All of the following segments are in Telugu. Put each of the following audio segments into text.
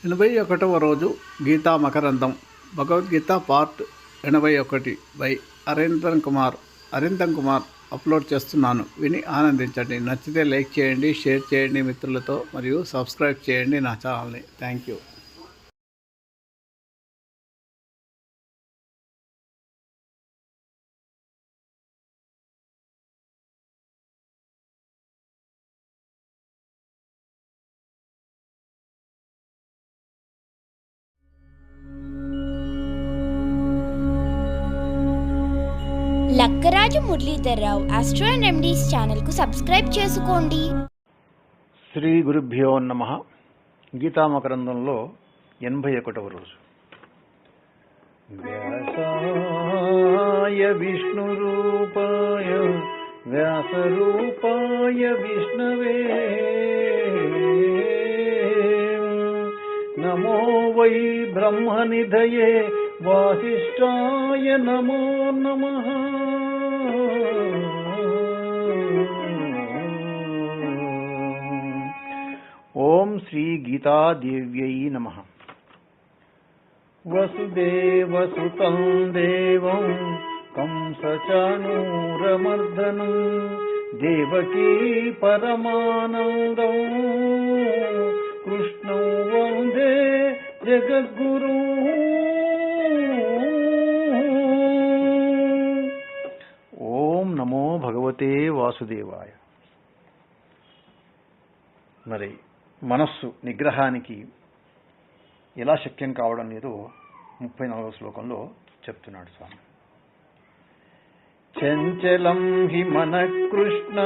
81వ రోజు గీతా మకరందం Bhagavad Gita part 81 by Arindam Kumar upload చేస్తున్నాను. విని ఆనందించండి. నచ్చితే లైక్ చేయండి, షేర్ చేయండి మిత్రులతో, మరియు సబ్స్క్రైబ్ చేయండి నా ఛానల్ని. Thank you. Lakkaraju Muralidhar Rao astro and remedies ఛానల్కు సబ్స్క్రైబ్ చేసుకోండి. శ్రీ గురుభ్యో నమః. గీతామకరందంలో 81వ రోజు. వ్యాసాయ విష్ణురూపాయ వ్యాసరూపాయ విష్ణవే నమో వై బ్రహ్మనిధయే వాసిష్ఠాయ నమో నమః. ఓం శ్రీ గీతాదేవ్యై నమః. వసుదేవసుతం దేవం కంసచాణూరమర్దనం దేవకీ పరమానందం కృష్ణం వందే జగద్గురు. ఓం నమో భగవతే వాసుదేవాయ. మరి మనస్సు నిగ్రహానికి ఎలా శక్యం కావడం లేదో 34వ శ్లోకంలో చెప్తున్నాడు స్వామి. చంచలం హి మన కృష్ణ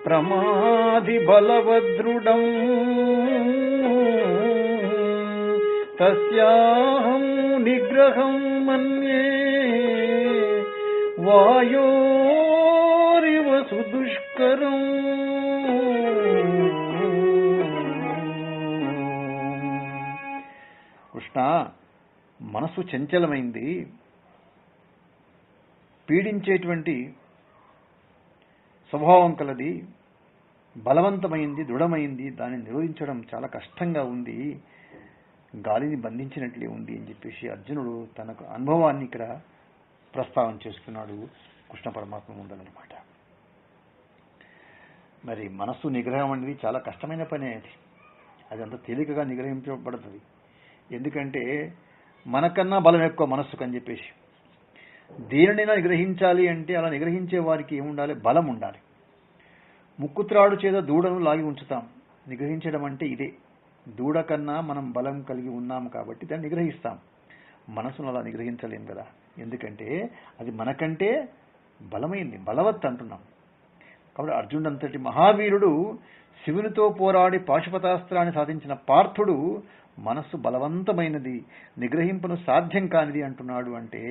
ప్రమాధి బలవదృఢం తస్యాహం నిగ్రహం మన్యే వాయోరివ సుదుష్కరం. కృష్ణ, మనసు చంచలమైంది, పీడించేటువంటి స్వభావం కలది, బలవంతమైంది, దృఢమైంది. దాన్ని నిరోధించడం చాలా కష్టంగా ఉంది, గాలిని బంధించినట్లే ఉంది అని చెప్పేసి అర్జునుడు తనకు అనుభవాన్ని ఇక్కడ ప్రస్తావన చేస్తున్నాడు కృష్ణ పరమాత్మ ముందరనమాట. మరి మనస్సు నిగ్రహం అనేది చాలా కష్టమైన పని. అది అంత తేలికగా నిగ్రహించబడుతుంది. ఎందుకంటే మనకన్నా బలం ఎక్కువ మనస్సుకు అని చెప్పేసి. దేనినైనా నిగ్రహించాలి అంటే అలా నిగ్రహించే వారికి ఏముండాలి? బలం ఉండాలి. ముక్కుత్రాడు చేత దూడను లాగి ఉంచుతాం. నిగ్రహించడం అంటే ఇదే. దూడ కన్నా మనం బలం కలిగి ఉన్నాము కాబట్టి దాన్ని నిగ్రహిస్తాం. మనసును అలా నిగ్రహించలేం కదా, ఎందుకంటే అది మనకంటే బలమైంది, బలవత్ అంటున్నాం. కాబట్టి అర్జునుడు అంతటి మహావీరుడు, శివునితో పోరాడి పాశుపతాస్త్రాన్ని సాధించిన పార్థుడు మనస్సు బలవంతమైనది, నిగ్రహింపును సాధ్యం కానిది అంటున్నాడు. అంటే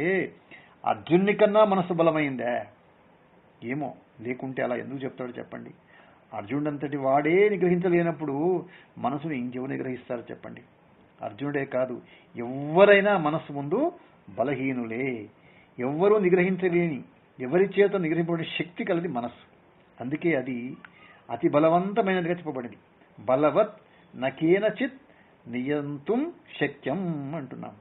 అర్జున్ని కన్నా మనస్సు బలమైందే ఏమో, లేకుంటే అలా ఎందుకు చెప్తాడు చెప్పండి. అర్జునుడు అంతటి వాడే నిగ్రహించలేనప్పుడు మనసును ఇంకెవరు నిగ్రహిస్తారు చెప్పండి. అర్జునుడే కాదు, ఎవరైనా మనస్సు ముందు బలహీనులే. ఎవ్వరూ నిగ్రహించలేని, ఎవరి చేత నిగ్రహింపబడే శక్తి కలది మనస్సు. అందుకే అది అతి బలవంతమైనదిగా చెప్పబడింది. బలవత్ నకేనచిత్ నియంతుం శక్యం అంటున్నాం.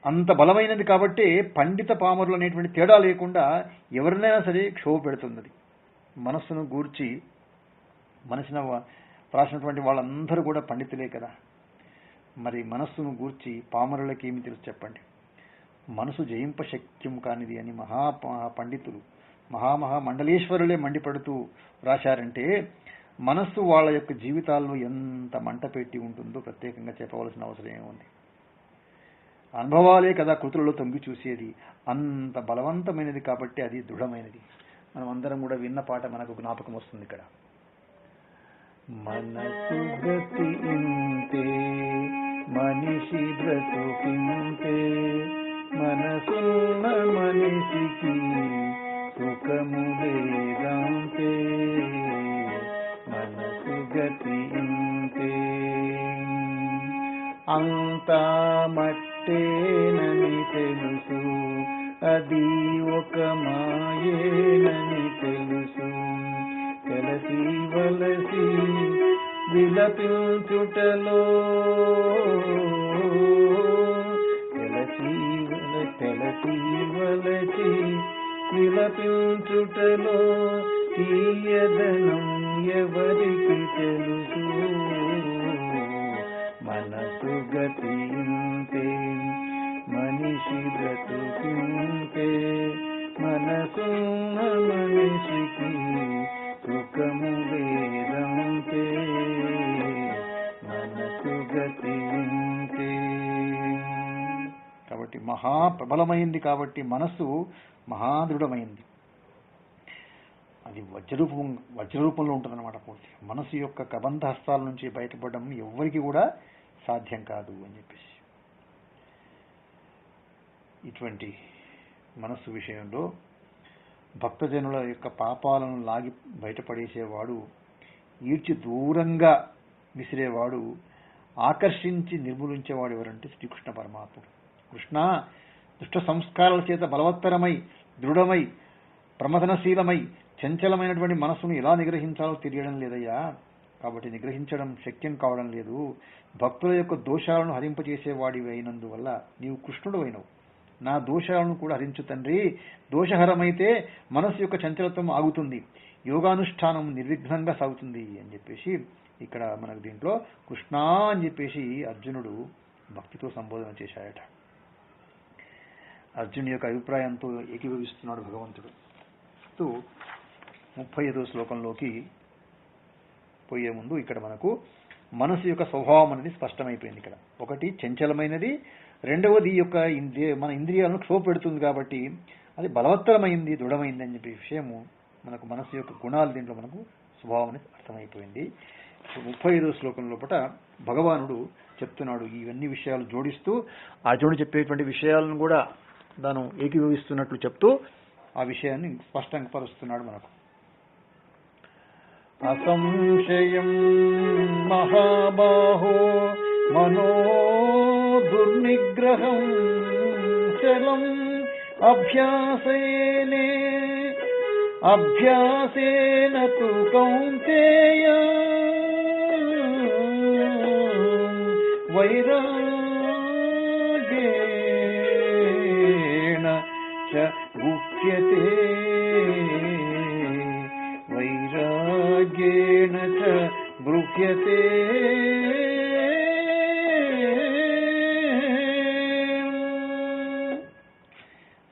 అంత బలమైనది కాబట్టి పండిత పామరులు అనేటువంటి తేడా లేకుండా ఎవరినైనా సరే క్షోభ పెడుతున్నది. మనస్సును గూర్చి మనసును రాసినటువంటి వాళ్ళందరూ కూడా పండితులే కదా. మరి మనస్సును గూర్చి పామరులకి ఏమి తెలుసు చెప్పండి. మనసు జయింప శక్యం కానిది అని పండితులు, మండలేశ్వరులే మండిపడుతూ రాశారంటే మనస్సు వాళ్ళ యొక్క జీవితాల్లో ఎంత మంట పెట్టి ఉంటుందో ప్రత్యేకంగా చెప్పవలసిన అవసరం ఏముంది. అనుభవాలే కదా కృతులలో తొంగి చూసేది. అంత బలవంతమైనది కాబట్టి అది దృఢమైనది. మనం అందరం కూడా విన్న పాట మనకు జ్ఞాపకం వస్తుంది ఇక్కడ. మనసు గతి ఇంతే మనిషి బ్రతుకింతే మనసున్న మనిషికి సుఖము లేదంతే మనసు గతి ఇంతే. అంతా మట్టేనని తెలుసు, అది ఒక మాయేనని తెలుసు, తెలిసి వలసి విలపించుటలో తెలచి వలచి విలపించుటలో తీయదనం ఎవరికి తెలుసు మనసు గతింతే మనిషి బ్రతుకింతే మనసున్న మనిషికి సుఖము వేదంతే మనసు గతింతే. కాబట్టి మహా ప్రబలమైంది, కాబట్టి మనస్సు మహాదృఢమైంది. అది వజ్రరూపంలో ఉంటుందన్నమాట పూర్తి. మనసు యొక్క కబంధ హస్తాల నుంచి బయటపడడం ఎవ్వరికి కూడా సాధ్యం కాదు అని చెప్పేసి, ఇటువంటి మనస్సు విషయంలో భక్తజనుల యొక్క పాపాలను లాగి బయటపడేసేవాడు, ఈడ్చి దూరంగా విసిరేవాడు, ఆకర్షించి నిర్మూలించేవాడు ఎవరంటే శ్రీకృష్ణ పరమాత్ముడు. కృష్ణ దుష్ట సంస్కారాల చేత బలవత్తరమై దృఢమై ప్రమదనశీలమై చంచలమైనటువంటి మనస్సును ఎలా నిగ్రహించాలో తెలియడం లేదయ్యా. కాబట్టి నిగ్రహించడం శక్యం కావడం లేదు. భక్తుల యొక్క దోషాలను హరింపజేసేవాడివి అయినందువల్ల నీవు కృష్ణుడు అయినవు. నా దోషాలను కూడా హరించు తండ్రి. దోషహరమైతే మనస్సు యొక్క చంచలత్వం ఆగుతుంది, యోగానుష్ఠానం నిర్విఘ్నంగా సాగుతుంది అని చెప్పేసి ఇక్కడ మనకు దీంట్లో కృష్ణ అని చెప్పేసి అర్జునుడు భక్తితో సంబోధన చేశాయట. అర్జునుడి యొక్క అభిప్రాయంతో ఏకీభవిస్తున్నాడు భగవంతుడు. 35వ శ్లోకంలోకి పోయే ముందు ఇక్కడ మనకు మనసు యొక్క స్వభావం అనేది స్పష్టమైపోయింది. ఇక్కడ ఒకటి చంచలమైనది, రెండవది యొక్క మన ఇంద్రియాలను క్షోభ పెడుతుంది కాబట్టి అది బలవత్తరమైంది, దృఢమైంది అని చెప్పే విషయము మనకు మనసు యొక్క గుణాలు దీంట్లో మనకు స్వభావం అనేది అర్థమైపోయింది. 35వ శ్లోకం లోపల భగవానుడు చెప్తున్నాడు ఇవన్నీ విషయాలు జోడిస్తూ, అర్జునుడు చెప్పేటువంటి విషయాలను కూడా తాను ఏకీభవిస్తున్నట్లు చెప్తూ ఆ విషయాన్ని స్పష్టంగా పరుస్తున్నాడు మనకు. అసంశయం మహాబాహో మనో దుర్నిగ్రహం చలం అభ్యాసేన తు కౌంతేయ వైరాగ్యేణ చ గుహ్యతే వైరాగ్యేణ చ గృహ్యతే.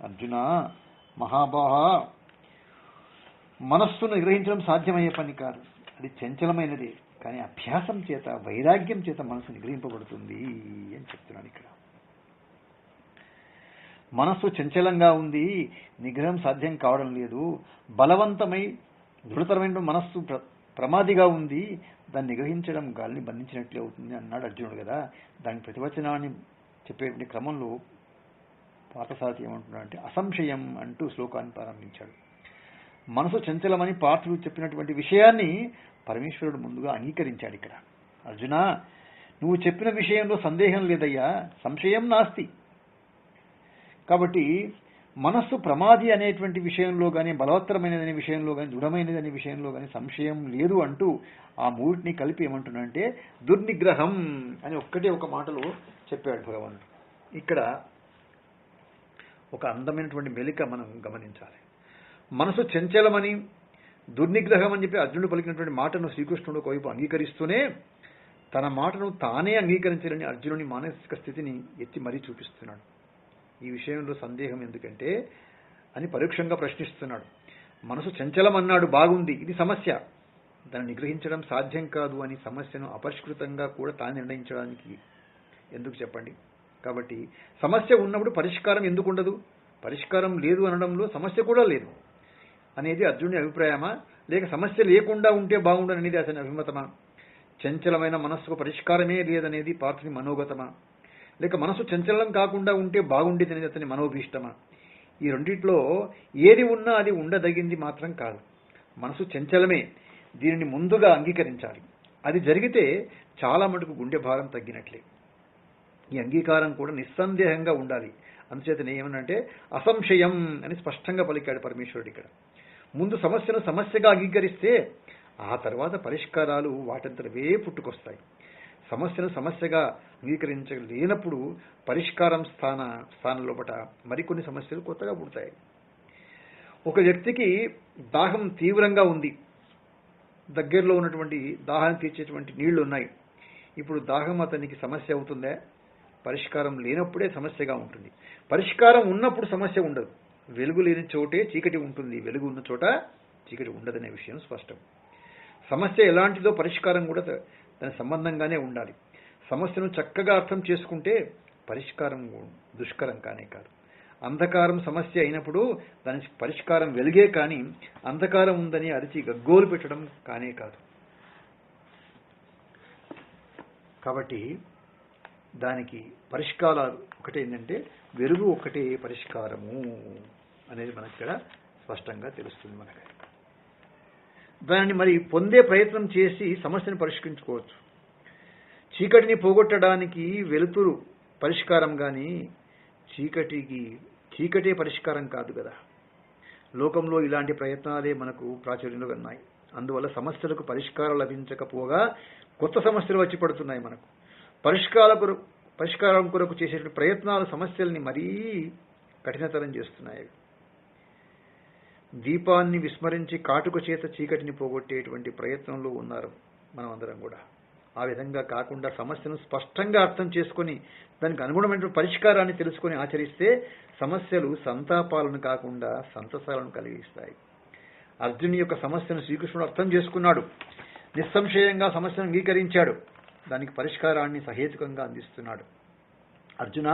అర్జున మహాబాహ, మనస్సును నిగ్రహించడం సాధ్యమయ్యే పని కాదు, అది చంచలమైనది. కానీ అభ్యాసం చేత వైరాగ్యం చేత మనసు నిగ్రహింపబడుతుంది అని చెప్తున్నాను. ఇక్కడ మనస్సు చంచలంగా ఉంది, నిగ్రహం సాధ్యం కావడం లేదు. బలవంతమై దృఢతరమైన మనస్సు ప్రమాదిగా ఉంది, దాన్ని నిగ్రహించడం గాలిని బంధించినట్లే అవుతుంది అన్నాడు అర్జునుడు కదా. దాని ప్రతివచనాన్ని చెప్పేటువంటి క్రమంలో పార్థసారథి ఏమంటున్నాడంటే అసంశయం అంటూ శ్లోకాన్ని ప్రారంభించాడు. మనసు చంచలమని పార్థుడు చెప్పినటువంటి విషయాన్ని పరమేశ్వరుడు ముందుగా అంగీకరించాడు. ఇక్కడ అర్జున, నువ్వు చెప్పిన విషయంలో సందేహం లేదయ్యా, సంశయం నాస్తి. కాబట్టి మనస్సు ప్రమాది అనేటువంటి విషయంలో కానీ, బలవత్తరమైనదనే విషయంలో కానీ, దృఢమైనది అనే విషయంలో కానీ సంశయం లేదు అంటూ ఆ మూడిని కలిపి ఏమంటున్నాడంటే దుర్నిగ్రహం అని ఒక్కటే ఒక మాటలో చెప్పాడు భగవానుడు. ఇక్కడ ఒక అందమైనటువంటి మెలిక మనం గమనించాలి. మనసు చంచలమని దుర్నిగ్రహం అని చెప్పి అర్జునుడు పలికినటువంటి మాటను శ్రీకృష్ణుడు ఒకవైపు అంగీకరిస్తూనే తన మాటను తానే అంగీకరించాలని అర్జునుని మానసిక స్థితిని ఎత్తి మరీ చూపిస్తున్నాడు. ఈ విషయంలో సందేహం ఎందుకంటే అని పరోక్షంగా ప్రశ్నిస్తున్నాడు. మనసు చంచలం అన్నాడు, బాగుంది, ఇది సమస్య, దాన్ని నిగ్రహించడం సాధ్యం కాదు అని సమస్యను అపరిష్కృతంగా కూడా తాను నిర్ణయించడానికి ఎందుకు చెప్పండి. కాబట్టి సమస్య ఉన్నప్పుడు పరిష్కారం ఎందుకు ఉండదు? పరిష్కారం లేదు అనడంలో సమస్య కూడా లేదు అనేది అర్జునుడి అభిప్రాయమా, లేక సమస్య లేకుండా ఉంటే బాగుండదు అనేది అతని అభిమతమా? చంచలమైన మనస్సుకు పరిష్కారమే లేదనేది పార్థుని మనోగతమా, లేక మనసు చంచలం కాకుండా ఉంటే బాగుండేది అనేది అతని మనోభీష్టమా? ఈ రెండిట్లో ఏది ఉన్నా అది ఉండదగింది మాత్రం కాదు. మనసు చంచలమే, దీనిని ముందుగా అంగీకరించాలి. అది జరిగితే చాలా మటుకు గుండె భారం తగ్గినట్లే. ఈ అంగీకారం కూడా నిస్సందేహంగా ఉండాలి. అందుచేతనే ఏమనంటే అసంశయం అని స్పష్టంగా పలికాడు పరమేశ్వరుడు. ఇక్కడ ముందు సమస్యను సమస్యగా అంగీకరిస్తే ఆ తర్వాత పరిష్కారాలు వాటంతటవే పుట్టుకొస్తాయి. సమస్యను సమస్యగా అంగీకరించలేనప్పుడు పరిష్కారం స్థానంలోపట మరికొన్ని సమస్యలు కొత్తగా పుడతాయి. ఒక వ్యక్తికి దాహం తీవ్రంగా ఉంది, దగ్గరలో ఉన్నటువంటి దాహాన్ని తీర్చేటువంటి నీళ్లు ఉన్నాయి. ఇప్పుడు దాహం అతనికి సమస్య అవుతుందా? పరిష్కారం లేనప్పుడే సమస్యగా ఉంటుంది. పరిష్కారం ఉన్నప్పుడు సమస్య ఉండదు. వెలుగు లేని చోటే చీకటి ఉంటుంది, వెలుగు ఉన్న చోట చీకటి ఉండదనే విషయం స్పష్టం. సమస్య ఎలాంటిదో పరిష్కారం కూడా దాని సంబంధంగానే ఉండాలి. సమస్యను చక్కగా అర్థం చేసుకుంటే పరిష్కారం దుష్కరం కానే కాదు. అంధకారం సమస్య అయినప్పుడు దాని పరిష్కారం వెలుగే కానీ అంధకారం ఉందని అరిచి గగ్గోలు పెట్టడం కానే కాదు. కాబట్టి దానికి పరిష్కారాలు ఒకటే, ఏంటంటే వెలుగు ఒకటే పరిష్కారము అనేది మనకి ఇక్కడ స్పష్టంగా తెలుస్తుంది. మనకి దానిని మరి పొందే ప్రయత్నం చేసి సమస్యను పరిష్కరించుకోవచ్చు. చీకటిని పోగొట్టడానికి వెలుతురు పరిష్కారం కానీ చీకటే పరిష్కారం కాదు కదా. లోకంలో ఇలాంటి ప్రయత్నాలే మనకు ప్రాచుర్యంలో ఉన్నాయి. అందువల్ల సమస్యలకు పరిష్కారం లభించకపోగా కొత్త సమస్యలు వచ్చి పడుతున్నాయి. మనకు పరిష్కారం కొరకు చేసే ప్రయత్నాలు సమస్యల్ని మరీ కఠినతరం చేస్తున్నాయి. దీపాన్ని విస్మరించి కాటుక చేత చీకటిని పోగొట్టేటువంటి ప్రయత్నంలో ఉన్నారు మనం అందరం కూడా. ఆ విధంగా కాకుండా సమస్యను స్పష్టంగా అర్థం చేసుకొని దానికి అనుగుణమైన పరిష్కారాన్ని తెలుసుకొని ఆచరిస్తే సమస్యలు సంతాపాలను కాకుండా సంతసాలను కలిగిస్తాయి. అర్జునుని యొక్క సమస్యను శ్రీకృష్ణుడు అర్థం చేసుకున్నాడు, నిస్సంశయంగా సమస్యను అంగీకరించాడు, దానికి పరిష్కారాన్ని సహేతుకంగా అందిస్తున్నాడు. అర్జున,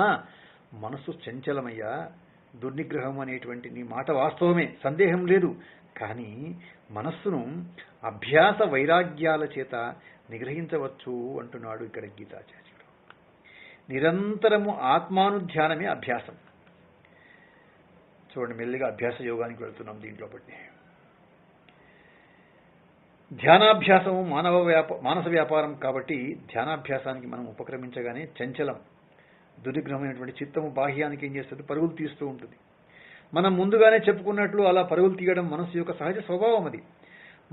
మనసు చంచలమయ్యా, దుర్నిగ్రహం అనేటువంటి నీ మాట వాస్తవమే, సందేహం లేదు. కానీ మనస్సును అభ్యాస వైరాగ్యాల చేత నిగ్రహించవచ్చు అంటున్నాడు ఇక్కడ గీతాచార్యుడు. నిరంతరము ఆత్మానుధ్యానమే అభ్యాసం. చూడండి, మెల్లిగా అభ్యాస యోగానికి వెళ్తున్నాం. దీంట్లో బట్టి ధ్యానాభ్యాసము మానస వ్యాపారం కాబట్టి ధ్యానాభ్యాసానికి మనం ఉపక్రమించగానే చంచలం దుర్నిగ్రహమైనటువంటి చిత్తము బాహ్యానికి ఏం చేస్తుంది? పరుగులు తీస్తూ ఉంటుంది. మనం ముందుగానే చెప్పుకున్నట్లు అలా పరుగులు తీయడం మనసు యొక్క సహజ స్వభావం. అది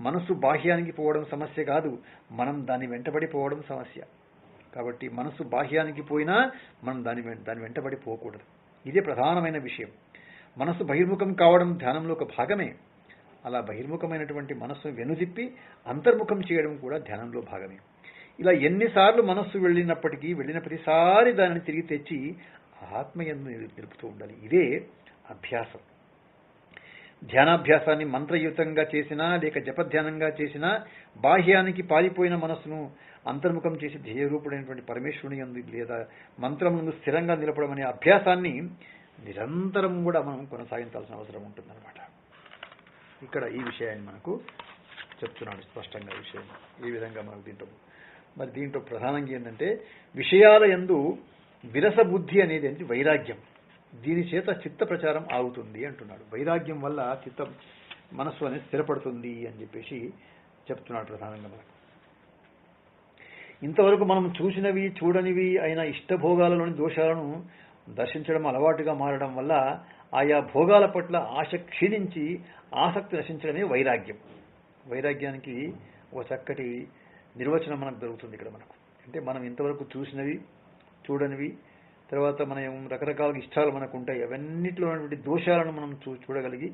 మనసు బాహ్యానికి పోవడం సమస్య కాదు, మనం దాన్ని వెంటబడి పోవడం సమస్య. కాబట్టి మనసు బాహ్యానికి పోయినా మనం దాని వెంటబడి పోకూడదు. ఇదే ప్రధానమైన విషయం. మనసు బహిర్ముఖం కావడం ధ్యానంలో ఒక భాగమే. అలా బహిర్ముఖమైనటువంటి మనస్సును వెనుదిప్పి అంతర్ముఖం చేయడం కూడా ధ్యానంలో భాగమే. ఇలా ఎన్నిసార్లు మనస్సు వెళ్ళిన ప్రతిసారి దానిని తిరిగి తెచ్చి ఆత్మయందు నిలుపుతూ ఉండాలి. ఇదే అభ్యాసం. ధ్యానాభ్యాసాన్ని మంత్రయుతంగా చేసినా లేక జపధ్యానంగా చేసినా బాహ్యానికి పారిపోయిన మనస్సును అంతర్ముఖం చేసి ధ్యేయరూపుడైనటువంటి పరమేశ్వరుని యందు లేదా మంత్రం ముందు స్థిరంగా నిలపడం అనే అభ్యాసాన్ని నిరంతరం కూడా మనం కొనసాగించాల్సిన అవసరం ఉంటుందన్నమాట. ఇక్కడ ఈ విషయాన్ని మనకు చెప్తున్నాడు స్పష్టంగా. విషయం ఈ విధంగా మనకు దీంట్లో ప్రధానంగా ఏంటంటే విషయాల యందు విరస బుద్ధి అనేది వైరాగ్యం. దీని చేత చిత్త ప్రచారం ఆగుతుంది అంటున్నాడు. వైరాగ్యం వల్ల మనస్సు అనేది స్థిరపడుతుంది అని చెప్పేసి చెప్తున్నాడు ప్రధానంగా మనకు. ఇంతవరకు మనం చూసినవి చూడనివి అయిన ఇష్టభోగాలలోని దోషాలను దర్శించడం అలవాటుగా మారడం వల్ల ఆయా భోగాల పట్ల ఆశ క్షీణించి ఆసక్తి నశించడమే వైరాగ్యం. వైరాగ్యానికి ఒక చక్కటి నిర్వచనం మనకు దొరుకుతుంది ఇక్కడ మనకు. అంటే మనం ఇంతవరకు చూసినవి చూడనివి, తర్వాత మనం రకరకాల ఇష్టాలు మనకు ఉంటాయి, అవన్నిటిలో ఉన్నటువంటి దోషాలను మనం చూడగలిగి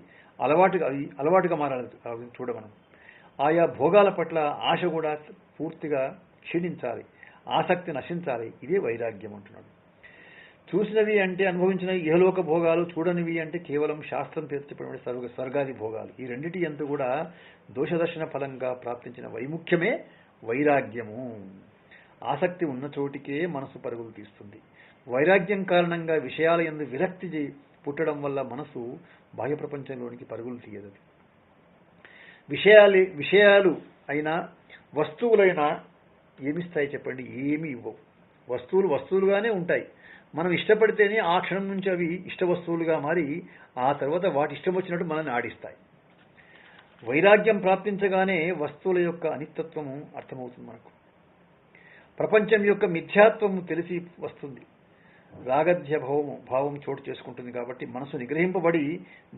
అలవాటుగా మారాలి చూడమనం. ఆయా భోగాల పట్ల ఆశ కూడా పూర్తిగా క్షీణించాలి, ఆసక్తి నశించాలి. ఇదే వైరాగ్యం అంటున్నాడు. చూసినవి అంటే అనుభవించినవి ఇహలోక భోగాలు, చూడనివి అంటే కేవలం శాస్త్రం చెప్పినటువంటి స్వర్గాది భోగాలు. ఈ రెండిటి యందు కూడా దోషదర్శన ఫలంగా ప్రాప్తించిన వైముఖ్యమే వైరాగ్యము. ఆసక్తి ఉన్న చోటికే మనసు పరుగులు తీస్తుంది. వైరాగ్యం కారణంగా విషయాల యందు విరక్తి పుట్టడం వల్ల మనసు బాహ్య ప్రపంచంలోనికి పరుగులు తీయదు. విషయాలు అయినా వస్తువులైనా ఏమిస్తాయి చెప్పండి? ఏమీ ఇవ్వవు. వస్తువులుగానే ఉంటాయి. మనం ఇష్టపడితేనే ఆ క్షణం నుంచి అవి ఇష్ట వస్తువులుగా మారి ఆ తర్వాత వాటి ఇష్టం వచ్చినట్టు మనల్ని ఆడిస్తాయి. వైరాగ్యం ప్రాప్తించగానే వస్తువుల యొక్క అనిత్యత్వము అర్థమవుతుంది మనకు. ప్రపంచం యొక్క మిథ్యాత్వము తెలిసి వస్తుంది. రాగధ్య భావం చోటు చేసుకుంటుంది. కాబట్టి మనసు నిగ్రహింపబడి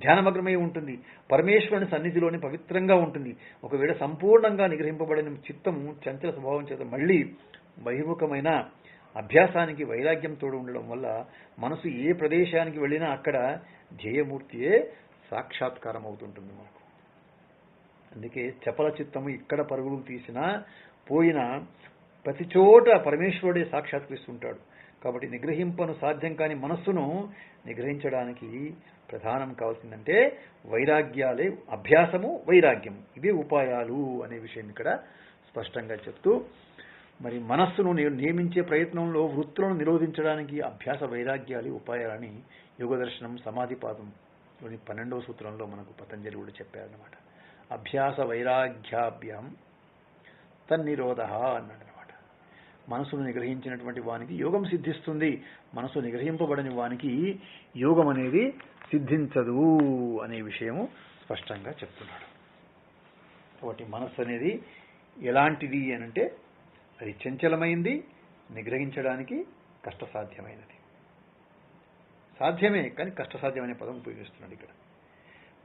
ధ్యానమగ్నమై ఉంటుంది. పరమేశ్వరుని సన్నిధిలోని పవిత్రంగా ఉంటుంది. ఒకవేళ సంపూర్ణంగా నిగ్రహింపబడిన చిత్తము చంచల స్వభావం చేత మళ్ళీ బహిర్ముఖమైన అభ్యాసానికి వైరాగ్యం తోడు ఉండడం వల్ల మనసు ఏ ప్రదేశానికి వెళ్ళినా అక్కడ ధ్యేయమూర్తియే సాక్షాత్కారం అవుతుంటుంది మనకు. అందుకే చపల చిత్తము ఇక్కడ పరుగులు తీసినా పోయినా ప్రతి చోట పరమేశ్వరుడే సాక్షాత్కరిస్తుంటాడు. కాబట్టి నిగ్రహింపను సాధ్యం కాని మనస్సును నిగ్రహించడానికి ప్రధానం కావాల్సిందంటే వైరాగ్యాలే. అభ్యాసము, వైరాగ్యము ఇవే ఉపాయాలు అనే విషయం ఇక్కడ స్పష్టంగా చెప్తూ, మరి మనస్సును నియమించే ప్రయత్నంలో వృత్తులను నిరోధించడానికి అభ్యాస వైరాగ్యాలు ఉపాయాలని యోగదర్శనం సమాధిపాదంలోని 12వ సూత్రంలో మనకు పతంజలి కూడా చెప్పారన్నమాట. అభ్యాస వైరాగ్యాభ్యాం తన్నిరోధ అన్నాడు అనమాట. మనసును నిగ్రహించినటువంటి వానికి యోగం సిద్ధిస్తుంది, మనసు నిగ్రహింపబడని వానికి యోగం అనేది సిద్ధించదు అనే విషయము స్పష్టంగా చెప్తున్నాడు. కాబట్టి మనస్సు అనేది ఎలాంటిది అనంటే అది చంచలమైంది, నిగ్రహించడానికి కష్టసాధ్యమైనది. సాధ్యమే కానీ కష్టసాధ్యమనే పదం ఉపయోగిస్తున్నాడు ఇక్కడ.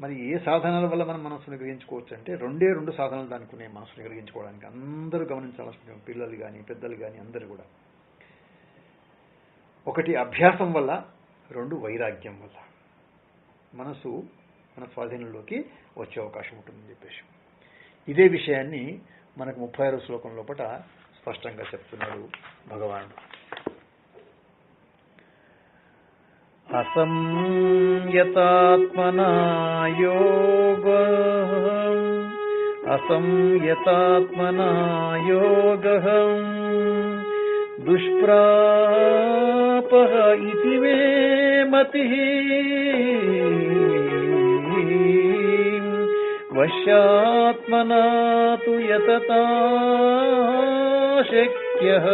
మరి ఏ సాధనాల వల్ల మనం మనసు నిగ్రహించుకోవచ్చు అంటే రెండు సాధనాలు దానికి ఉన్నాయి మనసు నిగ్రహించుకోవడానికి. అందరూ గమనించాల్సిన, పిల్లలు కానీ పెద్దలు కానీ అందరూ కూడా. ఒకటి అభ్యాసం వల్ల, 2 వైరాగ్యం వల్ల మనసు మన స్వాధీనంలోకి వచ్చే అవకాశం ఉంటుందని చెప్పేసి ఇదే విషయాన్ని మనకు 36వ శ్లోకం లోపల స్పష్టంగా చెప్తున్నాడు భగవానుడు. అసంయతాత్మనా యోగః దుష్ప్రాపః ఇతి మే మతిః వశ్యాత్మనా తు యతతా శక్యః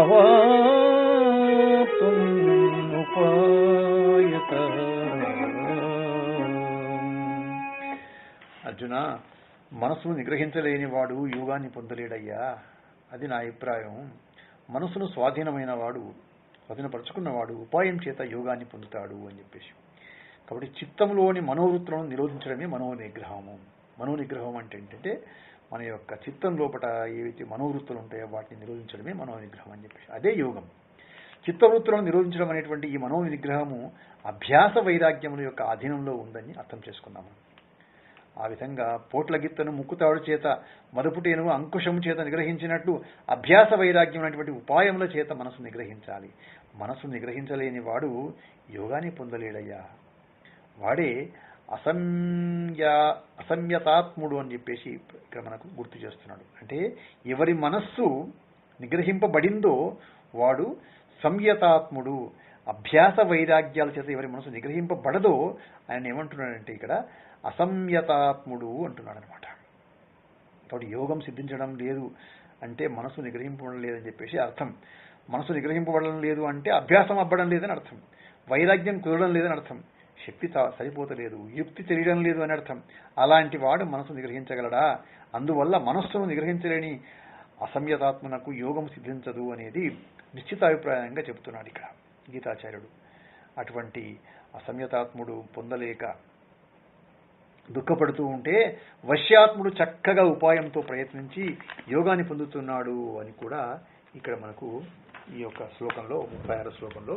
అవాప్తుం ఉపాయతః. అర్జున, మనసును నిగ్రహించలేని వాడు యోగాన్ని పొందలేడయ్యా. అది నా అభిప్రాయం. మనసును స్వాధీనపరుచుకున్నవాడు ఉపాయం చేత యోగాన్ని పొందుతాడు అని చెప్పేసి. కాబట్టి చిత్తంలోని మనోవృత్తులను నిరోధించడమే మనోనిగ్రహము. మనోనిగ్రహం అంటే ఏంటంటే మన యొక్క చిత్తం లోపల ఏవైతే మనోవృత్తులు ఉంటాయో వాటిని నిరోధించడమే మనోనిగ్రహం అని చెప్పేసి అదే యోగం. చిత్తవృత్తులను నిరోధించడం అనేటువంటి ఈ మనోనిగ్రహము అభ్యాస వైరాగ్యముల యొక్క అధీనంలో ఉందని అర్థం చేసుకున్నాము. ఆ విధంగా పోట్ల గిత్తను ముక్కుతాడు చేత మరుపుటేను అంకుశము చేత నిగ్రహించినట్లు అభ్యాస వైరాగ్యం అనేటువంటి ఉపాయముల చేత మనసు నిగ్రహించాలి. మనసు నిగ్రహించలేని వాడు యోగాన్ని పొందలేడయ్యా. వాడే అసంయతాత్ముడు అని చెప్పేసి ఇక్కడ మనకు గుర్తు చేస్తున్నాడు. అంటే ఎవరి మనస్సు నిగ్రహింపబడిందో వాడు సంయతాత్ముడు. అభ్యాస వైరాగ్యాల చేత ఎవరి మనసు నిగ్రహింపబడదో ఆయన ఏమంటున్నాడంటే ఇక్కడ అసంయతాత్ముడు అంటున్నాడు అనమాట. కాబట్టి యోగం సిద్ధించడం లేదు అంటే మనసు నిగ్రహింపబడడం లేదని చెప్పేసి అర్థం. మనసు నిగ్రహింపబడడం లేదు అంటే అభ్యాసం అవ్వడం లేదని అర్థం, వైరాగ్యం కుదరడం లేదని అర్థం, శక్తి సరిపోతలేదు, యుక్తి తెలియడం లేదు అని అర్థం. అలాంటి వాడు మనసు నిగ్రహించగలడా? అందువల్ల మనస్సును నిగ్రహించలేని అసంయతాత్మనకు యోగం సిద్ధించదు అనేది నిశ్చితాభిప్రాయంగా చెబుతున్నాడు ఇక్కడ గీతాచార్యుడు. అటువంటి అసంయతాత్ముడు పొందలేక దుఃఖపడుతూ ఉంటే వశ్యాత్ముడు చక్కగా ఉపాయంతో ప్రయత్నించి యోగాన్ని పొందుతున్నాడు అని కూడా ఇక్కడ మనకు ఈ యొక్క శ్లోకంలో 36వ శ్లోకంలో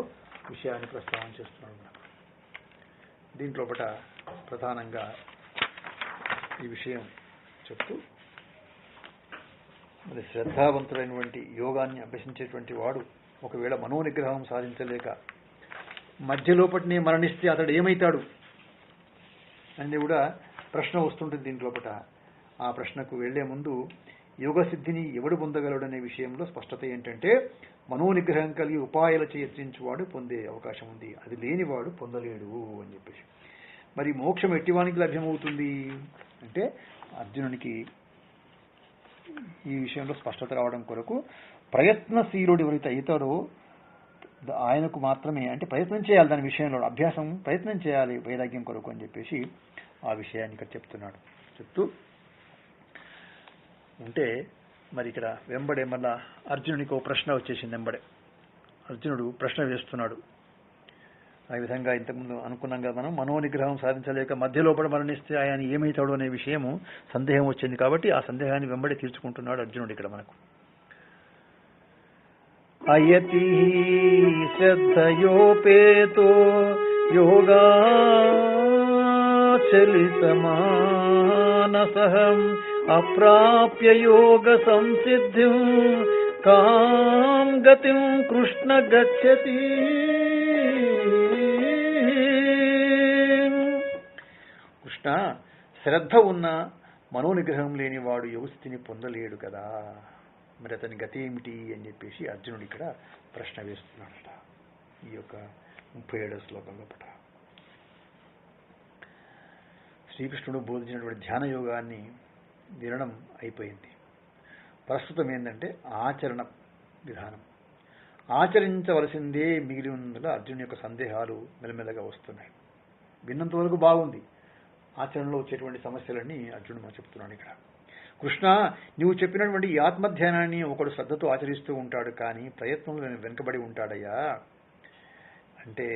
విషయాన్ని ప్రస్తావన చేస్తున్నాడు. దీంట్లో ప్రధానంగా ఈ విషయం చెప్తూ మరి శ్రద్ధావంతుడైనటువంటి యోగాన్ని అభ్యసించేటువంటి వాడు ఒకవేళ మనోనిగ్రహం సాధించలేక మధ్యలోపటినే మరణిస్తే అతడు ఏమైతాడు అనేది కూడా ప్రశ్న వస్తుంటుంది దీంట్లోపట. ఆ ప్రశ్నకు వెళ్లే ముందు యోగ సిద్ధిని ఎవడు పొందగలడు అనే విషయంలో స్పష్టత ఏంటంటే మనోనిగ్రహం కలిగి ఉపాయాలు చేయించువాడు పొందే అవకాశం ఉంది, అది లేనివాడు పొందలేడు అని చెప్పేసి. మరి మోక్షం ఎట్టివానికి లభ్యమవుతుంది అంటే అర్జునునికి ఈ విషయంలో స్పష్టత రావడం కొరకు ప్రయత్నశీలుడు ఎవరైతే అవుతాడో ఆయనకు మాత్రమే, అంటే ప్రయత్నం చేయాలి దాని విషయంలో, అభ్యాసం ప్రయత్నం చేయాలి వైరాగ్యం కొరకు అని చెప్పేసి ఆ విషయాన్ని ఇక్కడ చెప్తూ ఉంటే మరి ఇక్కడ వెంబడే మళ్ళా అర్జునునికి ఓ ప్రశ్న వచ్చేసింది. వెంబడే అర్జునుడు ప్రశ్న వేస్తున్నాడు. ఆ విధంగా ఇంతకుముందు అనుకున్నాం కదా మనం, మనోనిగ్రహం సాధించలేక మధ్యలోపల మరణిస్తే ఆయన ఏమైతాడు అనే విషయము సందేహం వచ్చింది కాబట్టి ఆ సందేహాన్ని వెంబడి తీర్చుకుంటున్నాడు అర్జునుడు ఇక్కడ మనకు. అయతి శ్రద్ధయోపేతో యోగాచలితమానసః అప్రాప్య యోగ సంసిద్ధిం కాం గతిం కృష్ణ గచ్చతి. కృష్ణ, శ్రద్ధ ఉన్న మనోనిగ్రహం లేనివాడు యోగస్థితిని పొందలేడు కదా, మరి అతని గతి ఏమిటి అని చెప్పేసి అర్జునుడు ఇక్కడ ప్రశ్న వేస్తున్నాడట ఈ యొక్క 37వ శ్లోకంలో పట. శ్రీకృష్ణుడు బోధించినటువంటి ధ్యాన యోగాన్ని వినడం అయిపోయింది. ప్రస్తుతం ఏంటంటే ఆచరణ విధానం, ఆచరించవలసిందే మిగిలి ఉన్నందులో అర్జునుడి యొక్క సందేహాలు మెల్లమెల్లగా వస్తున్నాయి. విన్నంత వరకు బాగుంది, ఆచరణలో వచ్చేటువంటి సమస్యలన్నీ అర్జునుడు మనం చెప్తున్నాడు ఇక్కడ. కృష్ణ, నువ్వు చెప్పినటువంటి ఈ ఆత్మధ్యానాన్ని ఒకడు శ్రద్ధతో ఆచరిస్తూ ఉంటాడు, కానీ ప్రయత్నంలో వెనుకబడి ఉంటాడయ్యా. అంటే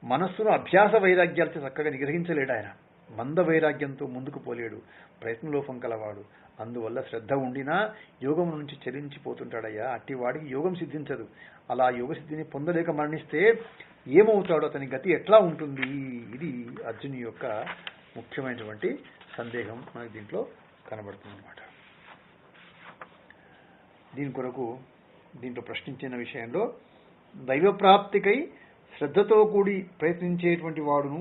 మనస్సును అభ్యాస వైరాగ్యాలతో చక్కగా నిగ్రహించలేడు ఆయన, మంద వైరాగ్యంతో ముందుకు పోలేడు, ప్రయత్నలోపం కలవాడు. అందువల్ల శ్రద్ధ ఉండినా యోగం నుంచి చెలించిపోతుంటాడయ్యా. అట్టి వాడికి యోగం సిద్ధించదు. అలా యోగసిద్ధిని పొందలేక మరణిస్తే ఏమవుతాడో, అతని గతి ఎట్లా ఉంటుంది? ఇది అర్జుని యొక్క ముఖ్యమైనటువంటి సందేహం మనకి దీంట్లో కనబడుతుంది అన్నమాట. దీని కొరకు దీంట్లో ప్రశ్నించిన విషయంలో దైవప్రాప్తికై శ్రద్ధతో కూడి ప్రయత్నించేటువంటి వాడును,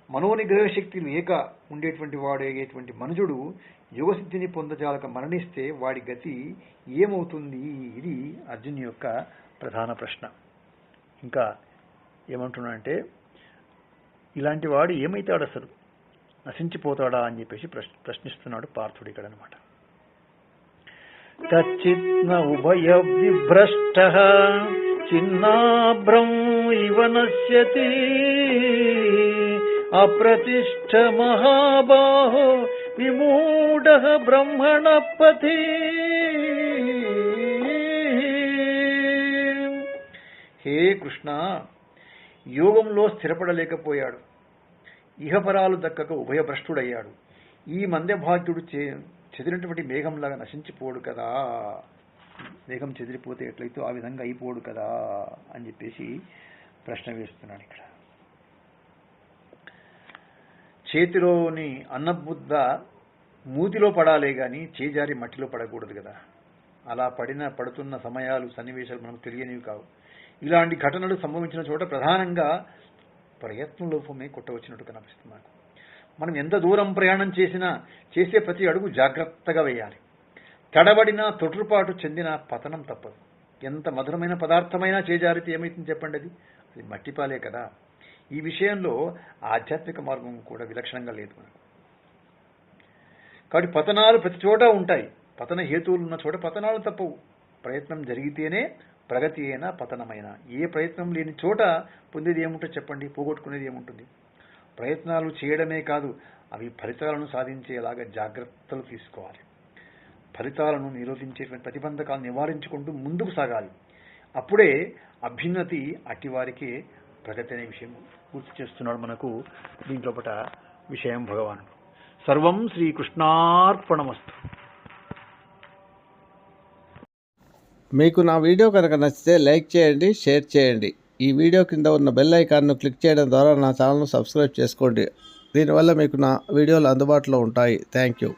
మనోనిగ్రహ శక్తి లేక ఉండేటువంటి వాడు అయ్యేటువంటి మనుజుడు యోగసిద్ధిని పొందజాలక మరణిస్తే వాడి గతి ఏమవుతుంది? ఇది అర్జుని యొక్క ప్రధాన ప్రశ్న. ఇంకా ఏమంటున్నాడంటే, ఇలాంటి వాడు ఏమైతాడు, అసలు నశించిపోతాడా అని చెప్పేసి ప్రశ్నిస్తున్నాడు పార్థుడు ఇక్కడ అనమాట. కచ్చిత్న ఉభయ విభ్రష్ట చిన్నాభ్రం ఇవ నశ్యతి అప్రతిష్ఠ మహాబాహో విమూఢ బ్రహ్మణ పథి. హే కృష్ణ, యోగంలో స్థిరపడలేకపోయాడు, ఇహపరాలు దక్కక ఉభయభ్రష్టుడయ్యాడు. ఈ మందభాగ్యుడు చెదిరినటువంటి మేఘంలాగా నశించిపోడు కదా, మేఘం చెదిరిపోతే ఎట్లయితే ఆ విధంగా అయిపోడు కదా అని చెప్పేసి ప్రశ్న వేస్తున్నాడు ఇక్కడ. చేతిలోని అన్నబుద్ద మూతిలో పడాలే గాని చేజారి మట్టిలో పడకూడదు కదా. అలా పడుతున్న సమయాలు, సన్నివేశాలు మనకు తెలియనివి కావు. ఇలాంటి ఘటనలు సంభవించిన చోట ప్రధానంగా ప్రయత్న లోపమే కొట్టవచ్చినట్టు కనిపిస్తుంది నాకు. మనం ఎంత దూరం ప్రయాణం చేసినా చేసే ప్రతి అడుగు జాగ్రత్తగా వేయాలి. తడబడినా, తొట్రుపాటు చెందిన పతనం తప్పదు. ఎంత మధురమైన పదార్థమైనా చేజారితే ఏమైతుంది చెప్పండి, అది మట్టిపాలే కదా. ఈ విషయంలో ఆధ్యాత్మిక మార్గం కూడా విలక్షణంగా లేదు మనకు. కాబట్టి పతనాలు ప్రతి చోట ఉంటాయి. పతన హేతువులు ఉన్న చోట పతనాలు తప్పవు. ప్రయత్నం జరిగితేనే ప్రగతి అయినా పతనమైనా. ఏ ప్రయత్నం లేని చోట పొందేది ఏముంటుంది చెప్పండి, పోగొట్టుకునేది ఏముంటుంది? ప్రయత్నాలు చేయడమే కాదు, అవి ఫలితాలను సాధించేలాగా జాగ్రత్తలు తీసుకోవాలి. ఫలితాలను నిరోధించేటువంటి ప్రతిబంధకాలను నివారించుకుంటూ ముందుకు సాగాలి. అప్పుడే అభ్యున్నతి అట్టివారికే ప్రగతి అనే విషయం గుర్తు చేస్తున్నాడు మనకు దీంట్లోపట విషయం భగవానుడు. సర్వం శ్రీకృష్ణార్పణమస్తు. మీకు నా వీడియో కనుక నచ్చితే లైక్ చేయండి, షేర్ చేయండి. ఈ వీడియో కింద ఉన్న బెల్ ఐకాన్ను క్లిక్ చేయడం ద్వారా నా ఛానల్ను సబ్స్క్రైబ్ చేసుకోండి. దీనివల్ల మీకు నా వీడియోలు అందుబాటులో ఉంటాయి. Thank you.